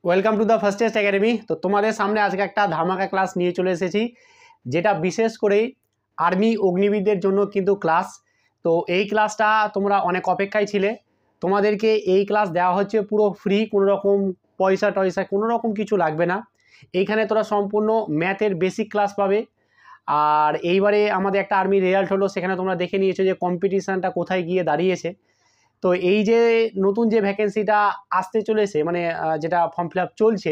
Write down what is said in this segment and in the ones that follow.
Welcome to the first test academy. তো তোমাদের সামনে আজকে একটা ধামাকা ক্লাস নিয়ে চলে এসেছি, যেটা বিশেষ করে আর্মি অগ্নিবীরদের জন্য কিন্তু ক্লাস। তো এই ক্লাসটা তোমরা অনেক অপেক্ষায় ছিলে, তোমাদেরকে এই ক্লাস দেওয়া হচ্ছে পুরো ফ্রি, কোনো রকম পয়সা টয়সা কোনো রকম কিছু লাগবে না। এইখানে তোরা সম্পূর্ণ ম্যাথের বেসিক ক্লাস পাবে। আর এইবারে আমাদের একটা আর্মি রেজাল্ট হলো, সেখানে তোমরা দেখে নিয়েছো যে কম্পিটিশানটা কোথায় গিয়ে দাঁড়িয়েছে। তো এই যে নতুন যে ভ্যাকেন্সিটা আসতে চলেছে, মানে যেটা ফর্ম ফিল আপ চলছে,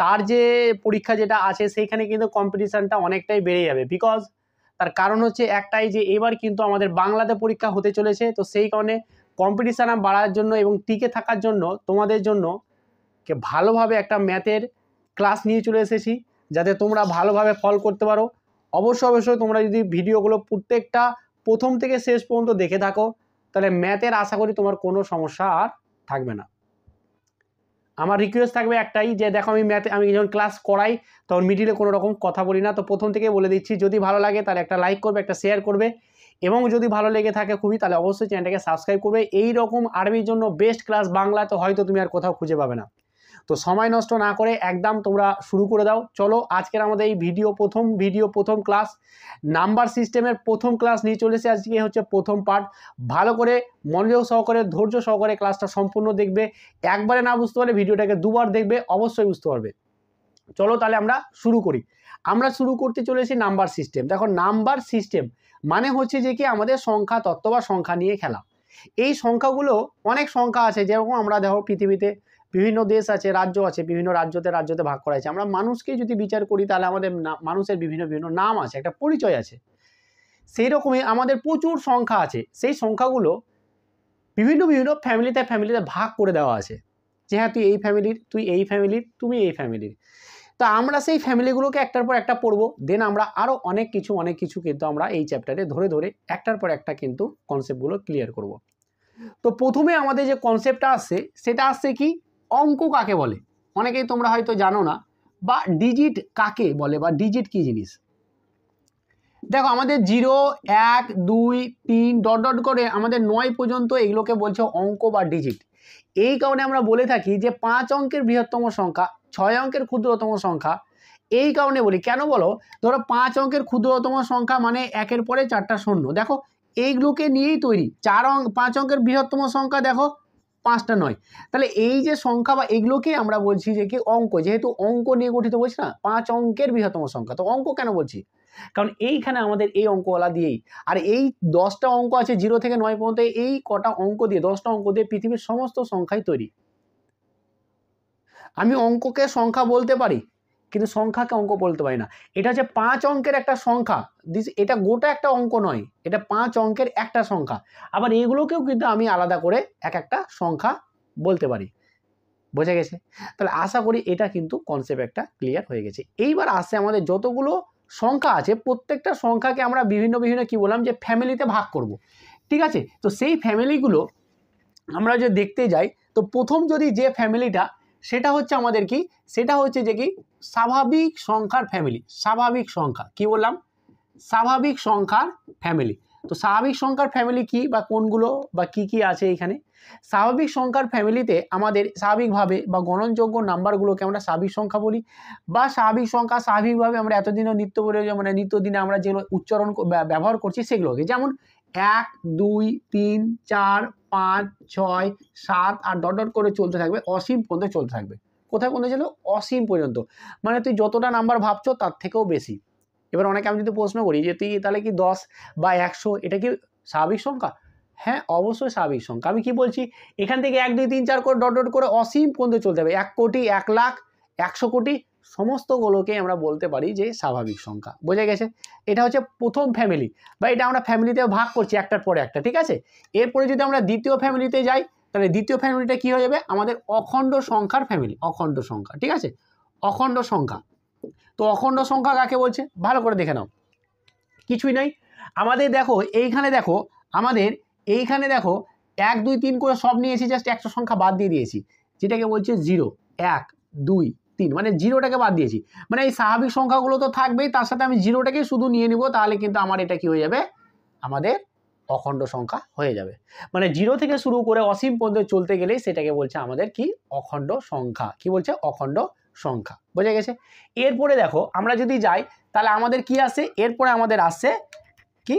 তার যে পরীক্ষা যেটা আছে সেইখানে কিন্তু কম্পিটিশানটা অনেকটাই বেড়ে যাবে। বিকজ তার কারণ হচ্ছে একটাই, যে এবার কিন্তু আমাদের বাংলাতে পরীক্ষা হতে চলেছে। তো সেই কারণে কম্পিটিশান বাড়ার জন্য এবং টিকে থাকার জন্য তোমাদের জন্য ভালোভাবে একটা ম্যাথের ক্লাস নিয়ে চলে এসেছি, যাতে তোমরা ভালোভাবে ফলো করতে পারো। অবশ্যই তোমরা যদি ভিডিওগুলো প্রত্যেকটা প্রথম থেকে শেষ পর্যন্ত দেখে থাকো, তাহলে ম্যাথের আশা করি তোমার কোনো সমস্যা আর থাকবে না। আমার রিকোয়েস্ট থাকবে একটাই, যে দেখো আমি যখন ক্লাস করাই তখন মিডিলে কোনো রকম কথা বলি না। তো প্রথম থেকে বলে দিচ্ছি, যদি ভালো লাগে তাহলে একটা লাইক করবে, একটা শেয়ার করবে, এবং যদি ভালো লেগে থাকে খুবই, তাহলে অবশ্যই চ্যানেলটাকে সাবস্ক্রাইব করবে। এই রকম আরবির জন্য বেস্ট ক্লাস বাংলা তো হয়তো তুমি আর কোথাও খুঁজে পাবে না। তো সময় নষ্ট না করে একদম তোমরা শুরু করে দাও। চলো, আজকের আমাদের এই প্রথম ক্লাস নাম্বার সিস্টেমের প্রথম ক্লাস নিয়ে চলেছে। আজকে হচ্ছে প্রথম পার্ট। ভালো করে মনোযোগ সহকারে, ধৈর্য সহকারে ক্লাসটা সম্পূর্ণ দেখবে। একবারে না বুঝতে পারলে ভিডিওটাকে দুবার দেখবে, অবশ্যই বুঝতে পারবে। চলো তাহলে আমরা শুরু করি। আমরা শুরু করতে চলেছি নাম্বার সিস্টেম। দেখো, নাম্বার সিস্টেম মানে হচ্ছে যে কি আমাদের সংখ্যা তত্ত্ব বা সংখ্যা নিয়ে খেলা। এই সংখ্যাগুলো অনেক সংখ্যা আছে, যেরকম আমরা দেখো পৃথিবীতে বিভিন্ন দেশ আছে, রাজ্য আছে, বিভিন্ন রাজ্যতে ভাগ করা আছে। আমরা মানুষকে যদি বিচার করি, তাহলে আমাদের মানুষের বিভিন্ন নাম আছে, একটা পরিচয় আছে। সেই রকমই আমাদের প্রচুর সংখ্যা আছে। সেই সংখ্যাগুলো বিভিন্ন ফ্যামিলিতে ভাগ করে দেওয়া আছে, যে হ্যাঁ তুই এই ফ্যামিলির, তুই এই ফ্যামিলির, তুমি এই ফ্যামিলির। তো আমরা সেই ফ্যামিলিগুলোকে একটার পর একটা পড়বো। দেন আমরা আরও অনেক কিছু কিন্তু আমরা এই চ্যাপ্টারে ধরে একটার পর একটা কিন্তু কনসেপ্টগুলো ক্লিয়ার করব। তো প্রথমে আমাদের যে কনসেপ্টটা আসছে, সেটা আসছে কি, অঙ্ক কাকে বলে। অনেকেই তোমরা হয়তো জানো না, বা ডিজিট কাকে বলে, বা ডিজিট কি জিনিস। দেখো, আমাদের 0, 1, 2, 3 ডট করে আমাদের 9 পর্যন্ত এগুলোকে বলছে অঙ্ক বা ডিজিট। এই কারণে আমরা বলে থাকি যে 5 অঙ্কের বৃহত্তম সংখ্যা, 6 অঙ্কের ক্ষুদ্রতম সংখ্যা। এই কারণে বলি, কেন বলো, ধরো 5 অঙ্কের ক্ষুদ্রতম সংখ্যা মানে একের পরে 4টা শূন্য। দেখো, এইগুলোকে নিয়েই তৈরি। 5 অঙ্কের বৃহত্তম সংখ্যা দেখো 5টা 9। তাহলে এই যে সংখ্যা বা এগুলোকে আমরা বলছি যে কি অঙ্ক, যেহেতু অঙ্ক নিয়ে গঠিত, বলছি না 5 অঙ্কের বৃহত্তম সংখ্যা। তো অঙ্ক কেন বলছি, কারণ এইখানে আমাদের এই অঙ্কওয়ালা দিয়েই, আর এই 10টা অঙ্ক আছে 0 থেকে 9 পর্যন্ত, এই কটা অঙ্ক দিয়ে, 10টা অঙ্ক দিয়ে পৃথিবীর সমস্ত সংখ্যাই তৈরি। আমি অঙ্ককে সংখ্যা বলতে পারি, কিন্তু সংখ্যাকে অঙ্ক বলতে পারি না। এটা হচ্ছে 5 অঙ্কের একটা সংখ্যা। এটা গোটা একটা অঙ্ক নয়, এটা 5 অঙ্কের একটা সংখ্যা। আবার এগুলোকেও কিন্তু আমি আলাদা করে একটা সংখ্যা বলতে পারি। বোঝা গেছে? তাহলে আশা করি এটা কিন্তু কনসেপ্ট একটা ক্লিয়ার হয়ে গেছে। এইবার আসছে আমাদের যতগুলো সংখ্যা আছে, প্রত্যেকটা সংখ্যাকে আমরা বিভিন্ন কি বললাম, যে ফ্যামিলিতে ভাগ করব। ঠিক আছে? তো সেই ফ্যামিলিগুলো আমরা যে দেখতে যাই, তো প্রথম যদি যে ফ্যামিলিটা, সেটা হচ্ছে আমাদের কি, সেটা হচ্ছে যে কি স্বাভাবিক সংখ্যার ফ্যামিলি। স্বাভাবিক সংখ্যা কি বললাম, স্বাভাবিক সংখ্যার ফ্যামিলি। তো স্বাভাবিক সংখ্যার ফ্যামিলি কি, বা কোনগুলো বা কি আছে এইখানে। স্বাভাবিক সংখ্যার ফ্যামিলিতে আমাদের স্বাভাবিকভাবে বা গণনযোগ্য নাম্বারগুলোকে আমরা স্বাভাবিক সংখ্যা বলি, বা স্বাভাবিক সংখ্যা স্বাভাবিকভাবে আমরা এতদিনও নিত্যদিনে আমরা যেগুলো উচ্চারণ ব্যবহার করছি সেগুলোকে, যেমন 1, 2, 3, 4, 5, 6, 7 আর ডট করে চলতে থাকবে, অসীম পর্যন্ত চলতে থাকবে। কোথায় পর্যন্ত ছিল? অসীম পর্যন্ত। মানে তুই যতটা নাম্বার ভাবছো তার থেকেও বেশি। এবার অনেকে আমি যদি প্রশ্ন করি যে তুই তাহলে কি 10 বা 100 এটা কি স্বাভাবিক সংখ্যা? হ্যাঁ, অবশ্যই স্বাভাবিক সংখ্যা। আমি কি বলছি, এখান থেকে 1, 2, 3, 4 করে ডট করে অসীম পর্যন্ত চলতে হবে। 1 কোটি, 1 লাখ, 100 কোটি, সমস্তগুলোকে আমরা বলতে পারি যে স্বাভাবিক সংখ্যা। বোঝা গেছে? এটা হচ্ছে প্রথম ফ্যামিলি, বা এটা আমরা ফ্যামিলিতে ভাগ করছি একটার পরে একটা। ঠিক আছে? এরপরে যদি আমরা দ্বিতীয় ফ্যামিলিতে যাই, তাহলে দ্বিতীয় ফ্যামিলিটা কি হয়ে যাবে, আমাদের অখণ্ড সংখ্যার ফ্যামিলি। অখণ্ড সংখ্যা। ঠিক আছে? অখণ্ড সংখ্যা। তো অখণ্ড সংখ্যা কাকে বলছে, ভালো করে দেখে নাও। কিছুই নাই, আমাদের দেখো এইখানে দেখো, আমাদের এইখানে দেখো 1, 2, 3 করে সব নিয়েছি, জাস্ট একটা সংখ্যা বাদ দিয়ে দিয়েছি, যেটাকে বলছে 0, 1, 2, 3, মানে 0টাকে বাদ দিয়েছি। মানে এই স্বাভাবিক সংখ্যাগুলো তো থাকবেই, তার সাথে আমি 0টাকে শুধু নিয়ে নিব, তাহলে কিন্তু আমার এটা কি হয়ে যাবে, আমাদের অখণ্ড সংখ্যা হয়ে যাবে। মানে 0 থেকে শুরু করে অসীম পর্যন্ত চলতে গেলেই সেটাকে বলছে আমাদের কি অখণ্ড সংখ্যা। কি বলছে অখণ্ড সংখ্যা, বোঝা গেছে। এরপরে দেখো আমরা যদি যাই তাহলে আমাদের কি আসে, এরপরে আমাদের আসছে কি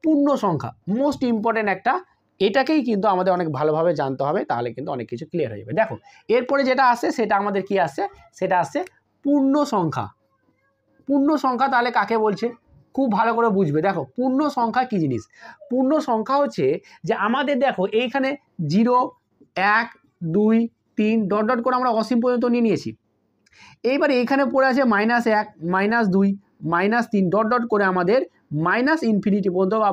পূর্ণ সংখ্যা, মোস্ট ইম্পর্টেন্ট একটা, এটাকেই কিন্তু আমাদের অনেক ভালোভাবে জানতে হবে, তাহলে কিন্তু অনেক কিছু ক্লিয়ার হয়ে যাবে। দেখো এরপরে যেটা আসছে সেটা আমাদের কি আসছে, সেটা আসছে পূর্ণ সংখ্যা। পূর্ণ সংখ্যা তাহলে কাকে বলছে খুব ভালো করে বুঝবে। দেখো পূর্ণ সংখ্যা কি জিনিস, পূর্ণ সংখ্যা হচ্ছে যে আমাদের দেখো এইখানে 0 1 2 3 ডট ডট করে আমরা অসীম পর্যন্ত নিয়ে নিয়েছি। এইবার এইখানে পড়ে আছে -1 -2 -3 ডট ডট করে আমাদের -ইনফিনিটি পর্যন্ত বা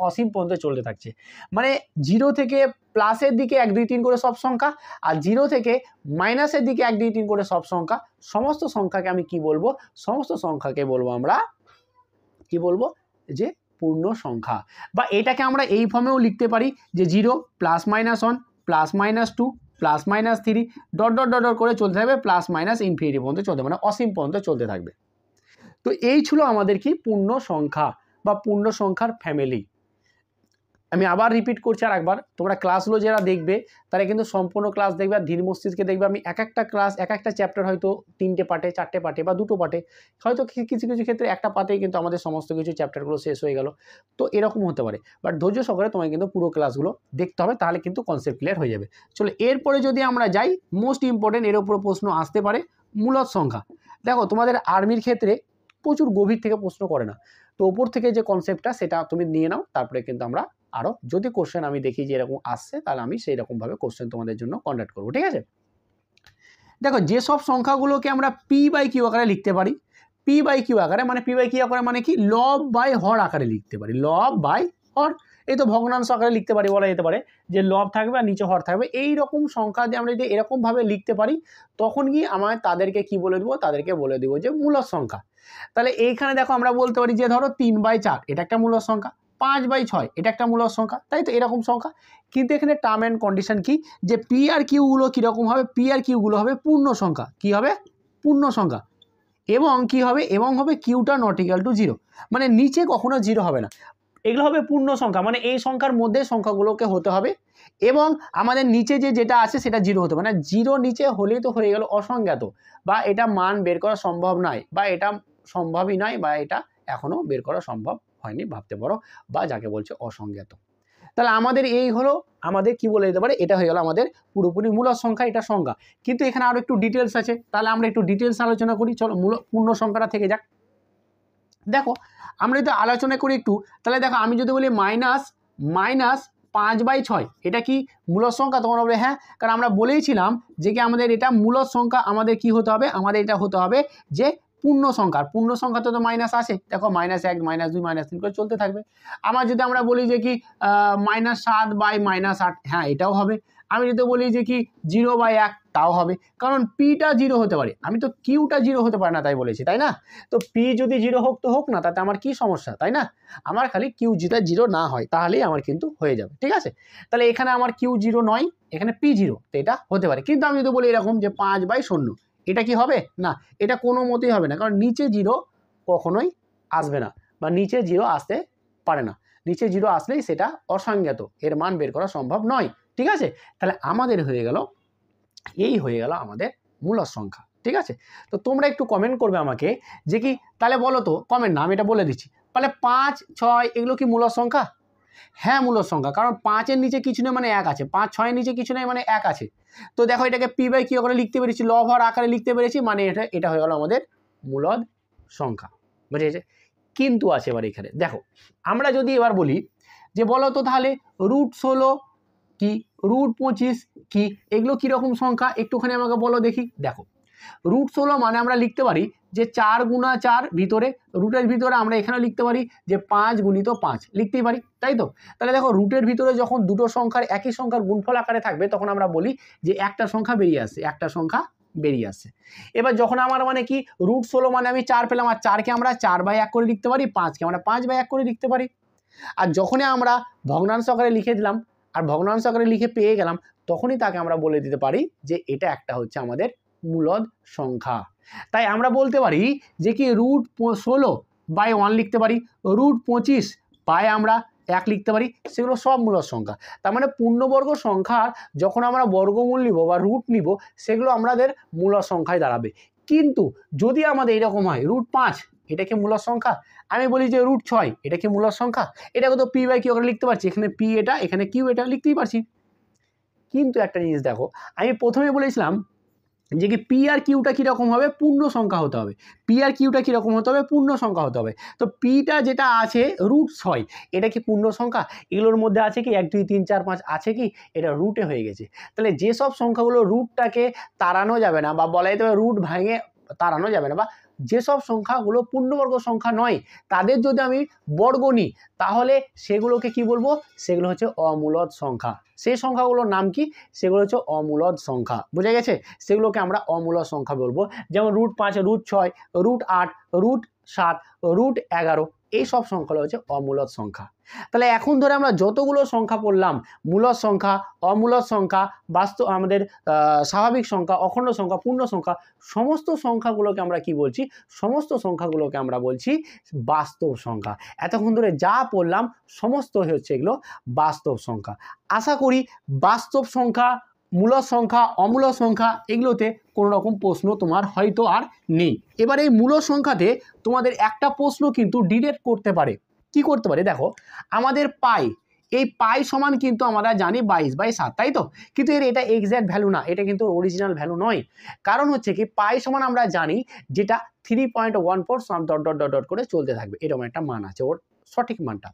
অসীম পর্যন্ত চলতে থাকছে। মানে 0 থেকে প্লাসের দিকে 1 2 3 করে সব সংখ্যা, আর 0 থেকে মাইনাসের দিকে 1 2 3 করে সব সংখ্যা। সমস্ত সংখ্যাকে আমি কি বলবো, সমস্ত সংখ্যাকে বলবো আমরা কি বলবো, যে পূর্ণ সংখ্যা। বা এটাকে আমরা এই ফর্মেও লিখতে পারি যে 0 +-1 +-2 +-3 ডট ডট ডট ডট করে চলতে থাকবে, ইনফিনিটি পর্যন্ত চলতে, মানে অসীম পর্যন্ত চলতে থাকবে। তো এই ছিল আমাদের কি পূর্ণ সংখ্যা বা পূর্ণ সংখ্যার ফ্যামিলি। আমি আবার রিপিট করছি আর একবার, তোমরা ক্লাসগুলো যারা দেখবে তারা কিন্তু সম্পূর্ণ ক্লাস দেখবে আর ধীর মস্তিষ্কে দেখবে। আমি এক একটা ক্লাস এক একটা চ্যাপ্টার হয়তো 3টে পার্টে 4টে পার্টে বা 2টো পার্টে, হয়তো কিছু কিছু ক্ষেত্রে একটা পার্টেই কিন্তু আমাদের সমস্ত কিছু চ্যাপ্টারগুলো শেষ হয়ে গেল, তো এরকম হতে পারে। বাট ধৈর্য সহকারে তোমায় কিন্তু পুরো ক্লাসগুলো দেখতে হবে, তাহলে কিন্তু কনসেপ্ট ক্লিয়ার হয়ে যাবে। চলো এরপরে যদি আমরা যাই, মোস্ট ইম্পর্টেন্ট এর উপরে প্রশ্ন আসতে পারে মূলদ সংখ্যা। দেখো তোমাদের আর্মির ক্ষেত্রে প্রচুর গভীর থেকে প্রশ্ন করে না, তো ওপর থেকে যে কনসেপ্টটা সেটা তুমি নিয়ে নাও, তারপরে কিন্তু আমরা আরও যদি কোশ্চেন আমি দেখি যে এরকম আসছে তাহলে আমি সেই রকমভাবে কোশ্চেন তোমাদের জন্য কন্ডাক্ট করবো, ঠিক আছে। দেখো যেসব সংখ্যাগুলোকে আমরা p/q আকারে লিখতে পারি, p/q আকারে মানে p/q আকারে মানে কি লব বাই হর আকারে লিখতে পারি, লব বাই হর। এই তো ভগ্নাংশ আকারে লিখতে পারি, বলা যেতে পারে যে লব থাকবে আর নিচে হর থাকবে। এই রকম সংখ্যা দিয়ে আমরা যদি এরকমভাবে লিখতে পারি তখন কি আমরা তাদেরকে কি বলে দেবো, তাদেরকে বলে দেবো যে মূলদ সংখ্যা। তাহলে এইখানে দেখো আমরা বলতে পারি যে ধরো 3/4 এটা একটা মূলদ সংখ্যা, 5/6 এটা একটা মূলদ সংখ্যা, তাই তো এরকম সংখ্যা। কিন্তু এখানে টার্ম অ্যান্ড কন্ডিশন কি, যে পি আর কিউগুলো কীরকম হবে, পি আর কিউগুলো হবে পূর্ণ সংখ্যা। কি হবে, পূর্ণ সংখ্যা। এবং কি হবে, এবং হবে কিউটা নট ইকুয়াল টু 0, মানে নিচে কখনো 0 হবে না। এগুলো হবে পূর্ণ সংখ্যা, মানে এই সংখ্যার মধ্যে সংখ্যাগুলোকে হতে হবে, এবং আমাদের নিচে যেটা আছে সেটা 0 হতে হবে না। 0 নিচে হলেই তো হয়ে গেল অসংজ্ঞাত, বা এটা মান বের করা সম্ভব নয়, বা এটা সম্ভবই নয়, বা এটা এখনও বের করা সম্ভব হয়নি ভাবতে পারো, বা যাকে বলছে অসংজ্ঞাত। তাহলে আমাদের এই হলো আমাদের কি বলে দিতে পারে, এটা হয়ে গেল আমাদের পুরোপুরি মূলদ সংখ্যা, এটা সংজ্ঞা। কিন্তু এখানে আরও একটু ডিটেলস আছে, তাহলে আমরা একটু ডিটেলস আলোচনা করি। চলো পূর্ণ সংখ্যাটা থেকে যাক। দেখো আমরা যদি আলোচনা করি একটু, তাহলে দেখো আমি যদি বলি -5/6 এটা কি মূলদ সংখ্যা, তখন বলবে হ্যাঁ, কারণ আমরা বলেইছিলাম যে কি আমাদের এটা মূলদ সংখ্যা, আমাদের কি হতে হবে, আমাদের এটা হতে হবে যে পূর্ণ সংখ্যা। পূর্ণ সংখ্যাতে তো মাইনাস আসে, দেখো -1 -2 -3 করে চলতে থাকবে। আমার যদি আমরা বলি যে কি -7/-8, হ্যাঁ এটাও হবে। আমি যদি বলি যে কি 0/1 তাও হবে, কারণ পিটা 0 হতে পারে, আমি তো কিউটা 0 হতে পারে না তাই বলেছি, তাই না। তো পি যদি 0 হোক তো হোক না, তাতে আমার কি সমস্যা, তাই না। আমার খালি কিউ যেটা 0 না হয় তাহলেই আমার কিন্তু হয়ে যাবে, ঠিক আছে। তাহলে এখানে আমার কিউ 0 নয়, এখানে পি 0, তো এটা হতে পারে। কিন্তু আমি যদি বলি এরকম যে 5/0, এটা কি হবে না, এটা কোনো মতেই হবে না, কারণ নিচে 0 কখনোই আসবে না, বা নিচে 0 আসতে পারে না। নিচে 0 আসলেই সেটা অসংজ্ঞাত, এর মান বের করা সম্ভব নয়, ঠিক আছে। তাহলে আমাদের হয়ে গেল, এই হয়ে গেল আমাদের মূলদ সংখ্যা, ঠিক আছে। তো তোমরা একটু কমেন্ট করবে আমাকে যে কি, তাহলে বলো তো, কমেন্ট না আমি এটা বলে দিচ্ছি, তাহলে 5 6 এগুলো কি মূলদ সংখ্যা। হ্যাঁ মূলদ সংখ্যা, কারণ 5-এর নিচে কিছু নেই মানে 1 আছে, 5-6-এর নিচে কিছু নেই মানে 1 আছে। তো দেখো এটাকে p/q আকারে লিখতে পেরেছি, লব হর আকারে লিখতে পেরেছি, মানে এটা হয়ে গেল আমাদের মূলদ সংখ্যা, বুঝেছে। কিন্তু আছে এবার এখানে দেখো, আমরা যদি এবার বলি যে বলো তো তাহলে √16 কি, √25 কি, এগুলো কীরকম সংখ্যা একটুখানি আমাকে বলো দেখি। দেখো √16 মানে আমরা লিখতে পারি যে 4 গুণা 4 ভিতরে, রুটের ভিতরে আমরা এখানে লিখতে পারি যে 5 গুণিত 5 লিখতেই পারি, তাই তো। তাহলে দেখো রুটের ভিতরে যখন দুটো সংখ্যার একই সংখ্যার গুণফল আকারে থাকবে তখন আমরা বলি যে একটা সংখ্যা বেরিয়ে আসছে, একটা সংখ্যা বেরিয়ে আসছে। এবার যখন আমার মানে কি √16 মানে আমি 4 পেলাম, আর 4কে আমরা 4/1 করে লিখতে পারি, 5কে আমরা 5/1 করে লিখতে পারি। আর যখনই আমরা ভগ্নাংশ আকারে লিখে দিলাম আর ভগ্নাংশ আকারে লিখে পেয়ে গেলাম, তখনই তাকে আমরা বলে দিতে পারি যে এটা একটা হচ্ছে আমাদের মূলদ সংখ্যা। তাই আমরা বলতে পারি যে কি √16/1 লিখতে পারি, √25 আমরা 1 লিখতে পারি, সেগুলো সব মূলদ সংখ্যা। তার মানে পূর্ণবর্গ সংখ্যার যখন আমরা বর্গমূল নিব বা রুট নিব, সেগুলো আমাদের মূলদ সংখ্যায় দাঁড়াবে। কিন্তু যদি আমাদের এরকম হয় √5, এটা কি মূলদ সংখ্যা? আমি বলি যে √6, এটা কি মূলদ সংখ্যা? এটাকে তো p/q করে লিখতে পারছি, এখানে p এটা, এখানে q এটা লিখতেই পারছি। কিন্তু একটা জিনিস দেখো, আমি প্রথমে বলেছিলাম যে কি পি আর কিউটা কীরকম হবে, পূর্ণ সংখ্যা হতে হবে। পি আর কিউটা কীরকম হতে হবে, পূর্ণ সংখ্যা হতে হবে। তো পিটা যেটা আছে √6, এটা কি পূর্ণ সংখ্যা? এগুলোর মধ্যে আছে কি 1 2 3 4 5 আছে কি? এটা রুটে হয়ে গেছে। তাহলে যেসব সংখ্যাগুলো রুটটাকে তাড়ানো যাবে না, বা বলা যেতে পারে রুট ভেঙে তাড়ানো যাবে না, বা যেসব সংখ্যাগুলো পূর্ণবর্গ সংখ্যা নয় তাদের যদি আমি বর্গ নিই, তাহলে সেগুলোকে কি বলবো? সেগুলো হচ্ছে অমূলদ সংখ্যা। সেই সংখ্যাগুলোর নাম কি? সেগুলো হচ্ছে অমূলদ সংখ্যা। বুঝে গেছে? সেগুলোকে আমরা অমূলদ সংখ্যা বলবো। যেমন √5, √6, √8, √7, √11, এই সব সংখ্যাগুলো হচ্ছে অমূলদ সংখ্যা। তাহলে এখন ধরে আমরা যতগুলো সংখ্যা পড়লাম, মূলদ সংখ্যা, অমূলদ সংখ্যা, বাস্তব আমাদের স্বাভাবিক সংখ্যা, অখণ্ড সংখ্যা, পূর্ণ সংখ্যা, সমস্ত সংখ্যাগুলোকে আমরা কি বলছি? সমস্ত সংখ্যাগুলোকে আমরা বলছি বাস্তব সংখ্যা। এতক্ষণ ধরে যা পড়লাম সমস্ত হচ্ছে এগুলো বাস্তব সংখ্যা। আশা করি বাস্তব সংখ্যা, মূলদ সংখ্যা, অমূলদ সংখ্যা এগুলোতে কোনো রকম প্রশ্ন তোমার হয়তো আর নেই। এবার এই মূলদ সংখ্যাতে তোমাদের একটা প্রশ্ন কিন্তু ডিডাক্ট করতে পারে। কি করতে পারে? দেখো, আমাদের পাই, এই পাই সমান কিন্তু আমরা জানি 22/7, তাই তো? কিন্তু এটা এক্স্যাক্ট ভ্যালু না, এটা কিন্তু অরিজিনাল ভ্যালু নয়। কারণ হচ্ছে কি, পাই সমান আমরা জানি যেটা 3.14 ডট ডট ডট ডট করে চলতে থাকবে, এরকম একটা মান আছে ওর সঠিক মানটা।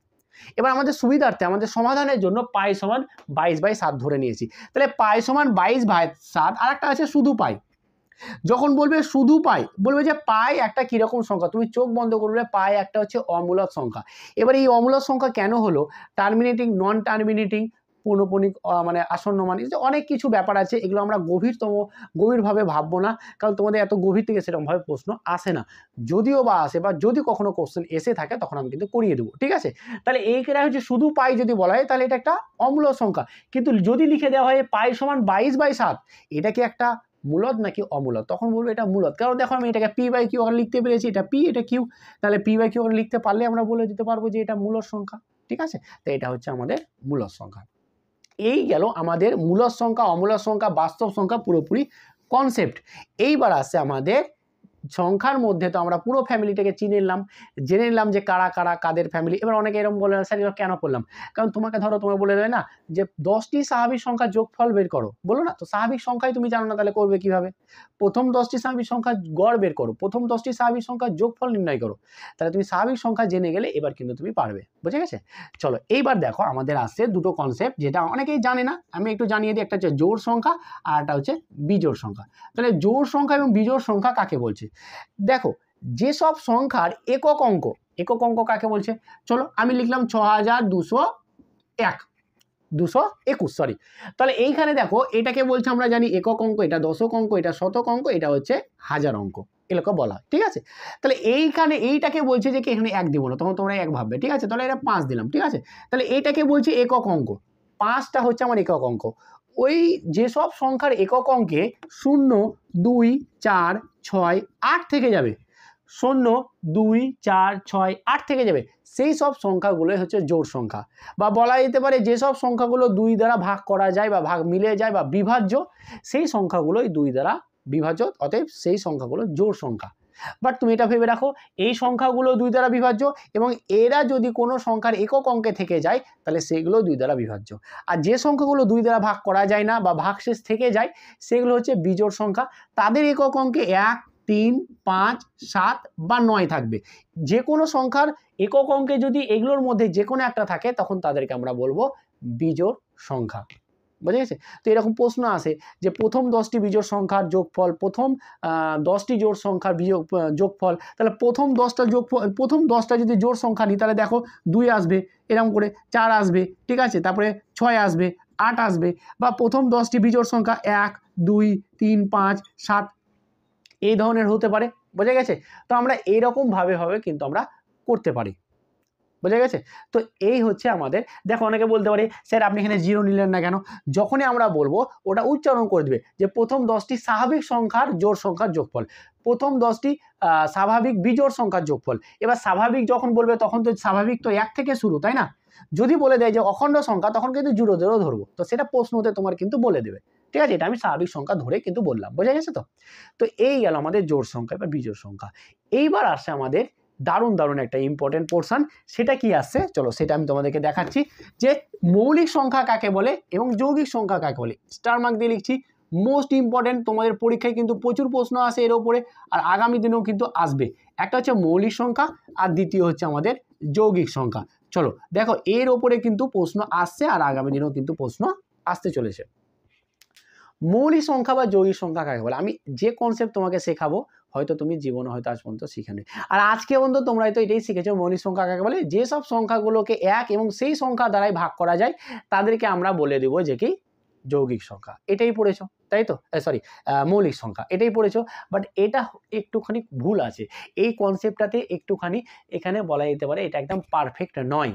এবার আমাদের সুবিধার্থে, আমাদের সমাধানের জন্য পাই সমান 22/7 ধরে নিয়েছি। তাহলে পাই সমান 22/7, আর একটা আছে শুধু পাই। যখন বলবে শুধু পাই, বলবে যে পাই একটা কিরকম সংখ্যা, তুমি চোখ বন্ধ করবে, পাই একটা হচ্ছে অমূলদ সংখ্যা। এবার এই অমূলদ সংখ্যা কেন হলো? টার্মিনেটিং, নন টার্মিনেটিং, পৌনঃপুনিক, মানে আসন্ন মান, অনেক কিছু ব্যাপার আছে, এগুলো আমরা গভীরভাবে ভাববো না, কারণ তোমাদের এত গভীর থেকে সেরকমভাবে প্রশ্ন আসে না। যদিও বা আসে, বা যদি কখনো কোশ্চেন এসে থাকে তখন আমি কিন্তু করিয়ে দেবো, ঠিক আছে? তাহলে এইখানে হচ্ছে শুধু পাই যদি বলা হয় তাহলে এটা একটা অমূলদ সংখ্যা। কিন্তু যদি লিখে দেওয়া হয় পাই সমান 22/7, এটা কি একটা মূলদ নাকি অমূলদ? তখন বলবো এটা মূলদ। কারণ দেখো, আমি এটাকে p/q আকারে লিখতে পেরেছি, এটা p, এটা q, তাহলে p/q আকারে লিখতে পারলে আমরা বলে দিতে পারবো যে এটা মূলদ সংখ্যা, ঠিক আছে? তো এটা হচ্ছে আমাদের মূলদ সংখ্যা। এই গেল আমাদের মূলদ সংখ্যা, অমূলদ সংখ্যা, বাস্তব সংখ্যা পুরোপুরি কনসেপ্ট। এইবার আসছে আমাদের সংখ্যার মধ্যে, তো আমরা পুরো ফ্যামিলিটাকে চিনে নিলাম, জেনে নিলাম যে কারা কারা কাদের ফ্যামিলি। এবার অনেকে এরকম বলে, স্যার এবার কেন করলাম? কারণ তোমাকে ধরো, তোমার বলে দেয় না যে 10টি স্বাভাবিক সংখ্যার যোগফল বের করো, বলো না? তো স্বাভাবিক সংখ্যায় তুমি জানো না, তাহলে করবে কিভাবে? প্রথম 10টি স্বাভাবিক সংখ্যার গড় বের করো, প্রথম 10টি স্বাভাবিক সংখ্যার যোগফল নির্ণয় করো, তাহলে তুমি স্বাভাবিক সংখ্যা জেনে গেলে এবার কিন্তু তুমি পারবে। বুঝে গেছে? চলো এইবার দেখো, আমাদের আসছে দুটো কনসেপ্ট যেটা অনেকেই জানে না, আমি একটু জানিয়ে দিই। একটা হচ্ছে জোড় সংখ্যা, আর একটা হচ্ছে বিজোড় সংখ্যা। তাহলে জোড় সংখ্যা এবং বিজোড় সংখ্যা কাকে বলছে? দেখো, যেসব সংখ্যার একক অঙ্ক, একক অঙ্ক কাকে বলছে? চলো আমি লিখলাম 6221, সরি। তাহলে এইখানে দেখো, এটাকে বলছে, আমরা জানি একক অঙ্ক, এটা দশক অঙ্ক, এটা শতক অঙ্ক, এটা হচ্ছে হাজার অঙ্ক, এরকম বলা হয়, ঠিক আছে? তাহলে এইখানে এইটাকে বলছে যে কি, এখানে 1 দিব না, তখন তোমরা 1 ভাববে, ঠিক আছে? তাহলে এটা 5 দিলাম, ঠিক আছে? তাহলে এইটাকে বলছে একক অঙ্ক, 5টা হচ্ছে আমার একক অঙ্ক। ওই যেসব সংখ্যার একক অঙ্কে 0 2 4 6 8 থেকে যাবে, 0 2 4 6 8 থেকে যাবে, সেই সব সংখ্যাগুলোই হচ্ছে জোড় সংখ্যা। বা বলা যেতে পারে যেসব সংখ্যাগুলো 2 দ্বারা ভাগ করা যায়, বা ভাগ মিলে যায়, বা বিভাজ্য, সেই সংখ্যাগুলোই 2 দ্বারা বিভাজ্য, অতএব সেই সংখ্যাগুলো জোড় সংখ্যা। বাট তুমি এটা ভেবে রাখো, এই সংখ্যাগুলো 2 দ্বারা বিভাজ্য, এবং এরা যদি কোনো সংখ্যার একক অঙ্কে থেকে যায় তাহলে সেগুলো 2 দ্বারা বিভাজ্য। আর যে সংখ্যাগুলো 2 দ্বারা ভাগ করা যায় না, বা ভাগশেষ থেকে যায়, সেগুলো হচ্ছে বিজোড় সংখ্যা। তাদের একক অঙ্কে 1 3 5 7 বা 9 থাকবে। যে কোনো সংখ্যার একক অঙ্কে যদি এগুলোর মধ্যে যে কোনো একটা থাকে, তখন তাদেরকে আমরা বলবো বিজোড় সংখ্যা। বুঝে গেছে? তো এরকম প্রশ্ন আসে যে প্রথম 10টি বিজোড় সংখ্যার যোগফল, প্রথম 10টি জোড় সংখ্যার যোগফল। তাহলে প্রথম 10টা যোগফল, প্রথম 10টা যদি জোড় সংখ্যা নিই, তাহলে দেখো 2 আসবে, এরকম করে 4 আসবে, ঠিক আছে? তারপরে 6 আসবে, 8 আসবে। বা প্রথম 10টি বিজোড় সংখ্যা 1 2 3 5 7 এই ধরনের হতে পারে। বোঝা গেছে? তো আমরা এইরকমভাবে কিন্তু আমরা করতে পারি। বোঝা গেছে? তো এই হচ্ছে আমাদের, দেখো অনেকে বলতে পারে স্যার আপনি এখানে 0 নিলেন না কেন? যখনই আমরা বলবো ওটা উচ্চারণ করে দিবে যে প্রথম 10টি স্বাভাবিক সংখ্যার জোড় সংখ্যার যোগফল, প্রথম 10টি স্বাভাবিক বিজোড় সংখ্যার যোগফল। এবার স্বাভাবিক যখন বলবে তখন তো স্বাভাবিক তো 1 থেকে শুরু, তাই না? যদি বলে দেয় যে অখণ্ড সংখ্যা তখন কিন্তু 0 ধরবো, তো সেটা প্রশ্নতে তোমার কিন্তু বলে দেবে, ঠিক আছে? এটা আমি স্বাভাবিক সংখ্যা ধরে কিন্তু বললাম, বোঝা গেছে তো? তো এই গেল আমাদের জোড় সংখ্যা বা বিজোড় সংখ্যা। এইবার আসছে আমাদের দারুণ একটা ইম্পর্টেন্ট পোর্শন, সেটা কি আসছে চলো সেটা আমি তোমাদেরকে দেখাচ্ছি যে মৌলিক সংখ্যা কাকে বলে এবং যৌগিক সংখ্যা কাকে বলে। স্টার মার্ক দিয়ে লিখছি, মোস্ট ইম্পর্টেন্ট, তোমাদের পরীক্ষায় কিন্তু প্রচুর প্রশ্ন আসে এর ওপরে, আর আগামী দিনেও কিন্তু আসবে। একটা হচ্ছে মৌলিক সংখ্যা আর দ্বিতীয় হচ্ছে আমাদের যৌগিক সংখ্যা। চলো দেখো এর ওপরে কিন্তু প্রশ্ন আসছে আর আগামী দিনেও কিন্তু প্রশ্ন আসতে চলেছে। মৌলিক সংখ্যা বা যৌগিক সংখ্যা কাকে বলে, আমি যে কনসেপ্ট তোমাকে শেখাবো হয়তো তুমি জীবনে হয়তো আজ পর্যন্ত শিখে নেই, আর আজকে পর্যন্ত তোমরা হয়তো এটাই শিখেছো মৌলিক সংখ্যা কাকে বলে, যেসব সংখ্যাগুলোকে এক এবং সেই সংখ্যা দ্বারাই ভাগ করা যায় তাদেরকে আমরা বলে দেবো যে কি যৌগিক সংখ্যা। এটাই পড়েছো তাই তো, সরি মৌলিক সংখ্যা এটাই পড়েছো। বাট এটা একটুখানি ভুল আছে, এই কনসেপ্টটাতে একটুখানি এখানে বলা যেতে পারে এটা একদম পারফেক্ট নয়,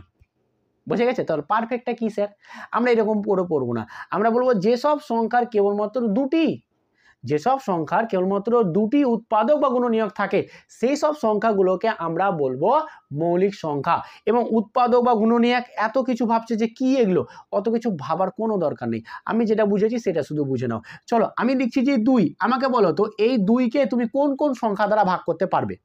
বুঝে গেছে? তাহলে পারফেক্টটা কি স্যার? আমরা এরকম করে পড়বো না, আমরা বলবো যেসব সংখ্যার কেবলমাত্র দুটি, যেসব সংখ্যার কেবলমাত্র দুটি উৎপাদক বা গুণনীয়ক থাকে সেই সব সংখ্যাগুলোকে আমরা বলবো মৌলিক সংখ্যা। এবং উৎপাদক বা গুণনীয়ক এত কিছু ভাবছে যে কি এগুলো, অত কিছু ভাবার কোনো দরকার নেই, আমি যেটা বুঝেছি সেটা শুধু বুঝে নাও। চলো আমি লিখছি যে 2, আমাকে বলো তো এই 2কে তুমি কোন কোন সংখ্যা দ্বারা ভাগ করতে পারবে?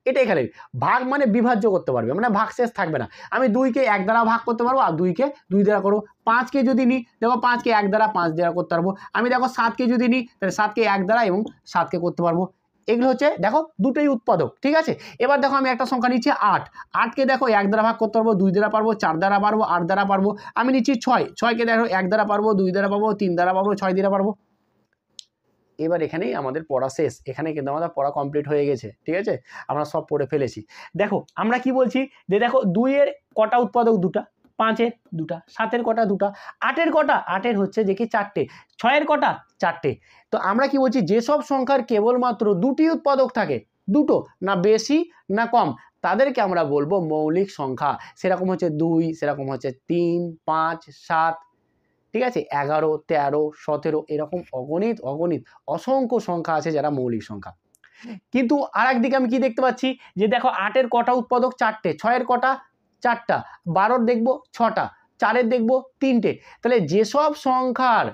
এটাই খালি ভাগ মানে বিভাজ্য করতে পারবে, মানে ভাগশেষ থাকবে না। আমি 2কে 1 দ্বারা ভাগ করতে পারবো আর 2কে 2 দ্বারা করবো। 5কে যদি নিই দেখো 5কে 1 দ্বারা 5 দ্বারা করতে পারবো। আমি দেখো 7কে যদি নিই তাহলে 7কে 1 দ্বারা এবং 7কে করতে পারবো। এগুলো হচ্ছে দেখো দুটোই উৎপাদক, ঠিক আছে? এবার দেখো আমি একটা সংখ্যা নিচ্ছি 8, 8কে দেখো 1 দ্বারা ভাগ করতে পারবো, 2 দ্বারা পারবো, 4 দ্বারা পারবো, 8 দ্বারা পারবো। আমি নিচ্ছি 6, 6কে দেখো 1 দ্বারা পারবো, 2 দ্বারা পারবো, 3 দ্বারা পারবো, 6 দ্বারা পারবো। এবার এখানেই আমাদের পড়া শেষ, এখানে কিন্তু আমাদের পড়া কমপ্লিট হয়ে গেছে, ঠিক আছে? আমরা সব পড়ে ফেলেছি। দেখো আমরা কি বলছি যে দেখো 2-এর কটা উৎপাদক? 2টা, 5-এর 2টা, 7-এর কটা? 2টা, 8-এর কটা? 8-এর হচ্ছে যে কি 4টে, 6-এর কটা? 4টে। তো আমরা কি বলছি যেসব সংখ্যার কেবলমাত্র দুটি উৎপাদক থাকে, দুটো, না বেশি না কম, তাদেরকে আমরা বলবো মৌলিক সংখ্যা। সেরকম হচ্ছে 2, সেরকম হচ্ছে 3, 5, 7, ঠিক আছে? 11, 13, 17 এরকম অগণিত অসংখ্য সংখ্যা আছে যারা মৌলিক সংখ্যা। কিন্তু আর একদিকে আমি কি দেখতে পাচ্ছি যে দেখো 8-এর কটা উৎপাদক? 4টে, 6-এর কটা? 4টা, 12-র দেখবো 6টা, 4-এর দেখবো 3টে। তাহলে যেসব সংখ্যার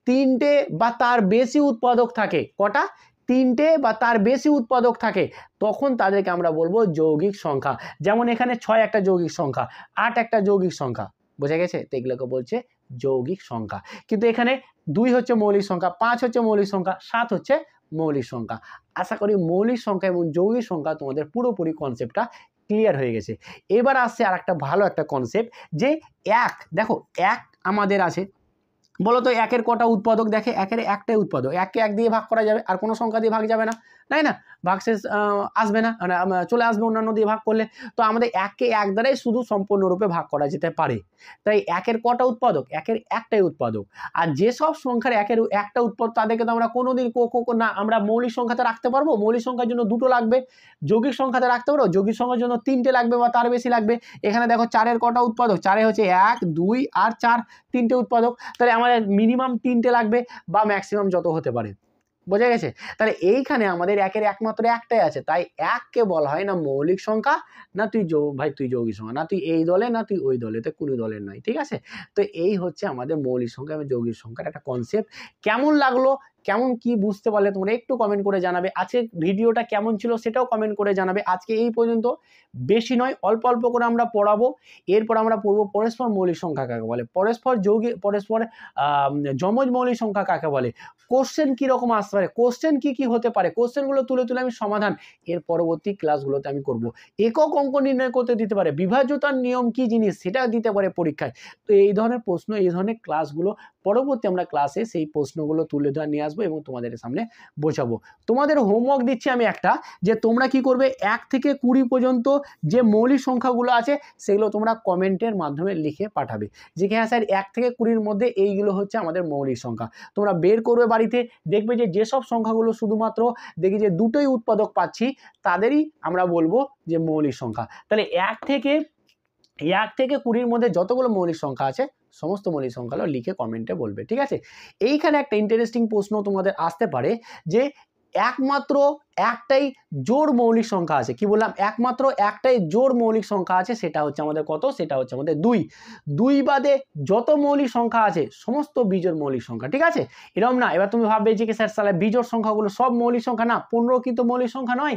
3টে বা তার বেশি উৎপাদক থাকে, কটা? 3টে বা তার বেশি উৎপাদক থাকে, তখন তাদেরকে আমরা বলবো যৌগিক সংখ্যা। যেমন এখানে 6 একটা যৌগিক সংখ্যা, 8 একটা যৌগিক সংখ্যা, বোঝা গেছে? তো এগুলোকে বলছে যৌগিক সংখ্যা। কিন্তু এখানে 2 হচ্ছে মৌলিক সংখ্যা, 5 হচ্ছে মৌলিক সংখ্যা, 7 হচ্ছে মৌলিক সংখ্যা। আশা করি মৌলিক সংখ্যা এবং যৌগিক সংখ্যা তোমাদের পুরোপুরি কনসেপ্টটা ক্লিয়ার হয়ে গেছে। এবার আসছে আর একটা ভালো একটা কনসেপ্ট যে 1, দেখো 1 আমাদের আছে, বলো তো 1-এর কটা উৎপাদক? দেখে 1-এর একটাই উৎপাদক, 1কে 1 দিয়ে ভাগ করা যাবে, আর কোনো সংখ্যা দিয়ে ভাগ যাবে না, তাই না? ভাগশেষ আসবে না, মানে চলে আসবে অন্যান্য দিয়ে ভাগ করলে। তো আমাদের 1কে 1 দ্বারাই শুধু সম্পূর্ণরূপে ভাগ করা যেতে পারে। তাই 1-এর কটা উৎপাদক? 1-এর একটাই উৎপাদক। আর যেসব সংখ্যার 1-এর একটা উৎপাদক তাদেরকে তো আমরা কোনোদিন না আমরা মৌলিক সংখ্যাতে রাখতে পারবো, মৌলিক সংখ্যার জন্য 2টো লাগবে। যৌগিক সংখ্যাতে রাখতে পারবো, যৌগিক সংখ্যার জন্য 3টে লাগবে বা তার বেশি লাগবে। এখানে দেখো 4-এর কটা উৎপাদক? 4-এ হচ্ছে 1, 2 আর 4, 3টে উৎপাদক। তাহলে আমাদের মিনিমাম 3টে লাগবে বা ম্যাক্সিমাম যত হতে পারে, বোঝা গেছে? তাহলে এইখানে আমাদের 1-এর একমাত্র একটাই আছে, তাই 1কে বলা হয় না মৌলিক সংখ্যা, না তুই তুই যৌগিক সংখ্যা, না তুই এই দলে না তুই ওই দলে, তো কোনো দলের নয়, ঠিক আছে? তো এই হচ্ছে আমাদের মৌলিক সংখ্যা এবং যৌগিক সংখ্যার একটা কনসেপ্ট। কেমন লাগলো, কেমন কি বুঝতে পারলে তোমরা একটু কমেন্ট করে জানাবে। আজকের ভিডিওটা কেমন ছিল সেটাও কমেন্ট করে জানাবে। আজকে এই পর্যন্ত, বেশি নয়, অল্প অল্প করে আমরা পড়াবো। এরপর আমরা পড়বো পরস্পর মৌলিক সংখ্যা কাকে বলে, পরস্পর যমজ মৌলিক সংখ্যা কাকে বলে, কোশ্চেন কীরকম আসতে পারে, কোশ্চেন কি হতে পারে, কোশ্চেনগুলো তুলে আমি সমাধান এর পরবর্তী ক্লাসগুলোতে আমি করব। একক অঙ্ক নির্ণয় করতে দিতে পারে, বিভাজ্যতার নিয়ম কি জিনিস সেটা দিতে পারে পরীক্ষায়। তো এই ধরনের প্রশ্ন, এই ধরনের ক্লাসগুলো পরবর্তী আমরা ক্লাসে সেই প্রশ্নগুলো তুলে ধরে নিয়ে আসবো এবং তোমাদের সামনে বোঝাবো। তোমাদের হোমওয়ার্ক দিচ্ছি আমি একটা, যে তোমরা কি করবে 1 থেকে 20 পর্যন্ত যে মৌলিক সংখ্যাগুলো আছে সেগুলো তোমরা কমেন্টের মাধ্যমে লিখে পাঠাবে, যে হ্যাঁ স্যার 1 থেকে 20-র মধ্যে এইগুলো হচ্ছে আমাদের মৌলিক সংখ্যা। তোমরা বের করবে বাড়িতে, দেখবে যে যেসব সংখ্যাগুলো শুধুমাত্র দেখি যে দুটোই উৎপাদক পাচ্ছি তাদেরই আমরা বলবো যে মৌলিক সংখ্যা। তাহলে 1 থেকে 20-র মধ্যে যতগুলো মৌলিক সংখ্যা আছে সমস্ত মৌলিক সংখ্যাগুলো লিখে কমেন্টে বলবে, ঠিক আছে। এইখানে একটা ইন্টারেস্টিং প্রশ্ন তোমাদের আসতে পারে যে একমাত্র একটাই জোড় মৌলিক সংখ্যা আছে, কি বললাম, একমাত্র একটাই জোড় মৌলিক সংখ্যা আছে, সেটা হচ্ছে আমাদের কত, সেটা হচ্ছে আমাদের 2 বাদে যত মৌলিক সংখ্যা আছে সমস্ত বিজোড় মৌলিক সংখ্যা, ঠিক আছে। এরকম না, এবার তুমি ভাববে যে স্যার তাহলে বিজোড় সংখ্যাগুলো সব মৌলিক সংখ্যা, না 15 কিন্তু মৌলিক সংখ্যা নয়।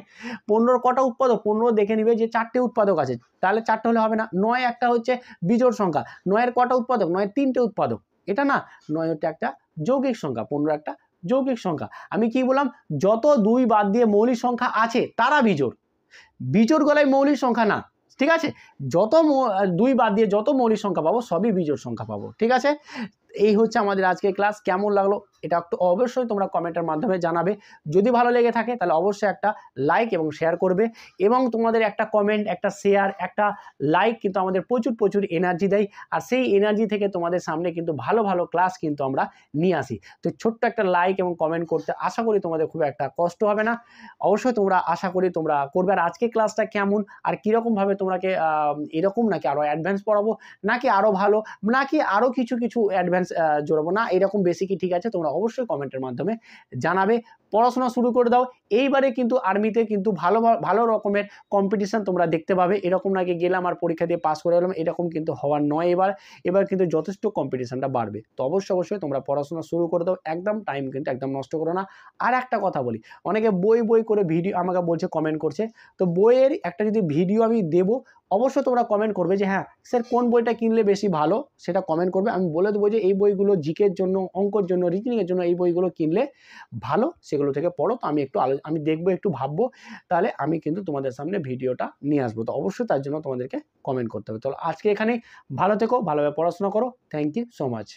15 কটা উৎপাদক, 15 দেখে নিবে যে 4টে উৎপাদক আছে, তাহলে 4টে হলে হবে না। 9 একটা হচ্ছে বিজোড় সংখ্যা, 9-এর কটা উৎপাদক, 9-এর 3টে উৎপাদক, এটা না, 9 হচ্ছে একটা যৌগিক সংখ্যা, 15 একটা যৌগিক সংখ্যা। আমি কি বললাম, যত 2 বাদ দিয়ে মৌলিক সংখ্যা আছে তারা বিজোড়, বিজোড় গলায় মৌলিক সংখ্যা না, ঠিক আছে। যত 2 বাদ দিয়ে যত মৌলিক সংখ্যা পাবো সবই বিজোড় সংখ্যা পাবো, ঠিক আছে। এই হচ্ছে আমাদের আজকের ক্লাস। কেমন লাগলো এটা একটু অবশ্যই তোমরা কমেন্টের মাধ্যমে জানাবে। যদি ভালো লেগে থাকে তাহলে অবশ্যই একটা লাইক এবং শেয়ার করবে, এবং তোমাদের একটা কমেন্ট, একটা শেয়ার, একটা লাইক কিন্তু আমাদের প্রচুর প্রচুর এনার্জি দেয়, আর সেই এনার্জি থেকে তোমাদের সামনে কিন্তু ভালো ভালো ক্লাস কিন্তু আমরা নিয়ে আসি। তো ছোট্ট একটা লাইক এবং কমেন্ট করতে আশা করি তোমাদের খুব একটা কষ্ট হবে না, অবশ্যই তোমরা আশা করি তোমরা করবে। আর আজকে ক্লাসটা কেমন আর কীরকমভাবে তোমাকে এরকম নাকি আরও অ্যাডভান্স পড়াবো, নাকি আরও ভালো, নাকি আরও কিছু কিছু অ্যাডভান্স জোড়াবো, না এরকম বেশি কি ঠিক আছে, তোমরা অবশ্যই কমেন্টের মাধ্যমে জানাবে। পড়াশোনা শুরু করে দাও। এইবারে কিন্তু আর্মিতে কিন্তু ভালো ভালো রকমের কম্পিটিশান তোমরা দেখতে পাবে। এরকম নাকি গেলাম আর পরীক্ষা দিয়ে পাস করে এলাম, এরকম কিন্তু হওয়ার নয়। এবার কিন্তু যথেষ্ট কম্পিটিশানটা বাড়বে। তো অবশ্যই তোমরা পড়াশোনা শুরু করে দাও, একদম টাইম কিন্তু একদম নষ্ট করো না। আর একটা কথা বলি, অনেকে বই করে ভিডিও আমাকে বলছে, কমেন্ট করছে, তো বইয়ের একটা যদি ভিডিও আমি দেবো অবশ্যই তোমরা কমেন্ট করবে যে হ্যাঁ স্যার কোন বইটা কিনলে বেশি ভালো, সেটা কমেন্ট করবে। আমি বলে দেবো যে এই বইগুলো জিকের জন্য, অঙ্কর জন্য, রিজনিংয়ের জন্য এই বইগুলো কিনলে ভালো, সেগুলো থেকে পড়ো। তো আমি দেখবো, একটু ভাববো, তাহলে আমি কিন্তু তোমাদের সামনে ভিডিওটা নিয়ে আসবো। তো অবশ্যই তার জন্য তোমাদেরকে কমেন্ট করতে হবে। তো আজকে এখানেই, ভালো থেকো, ভালোভাবে পড়াশোনা করো। Thank you so much.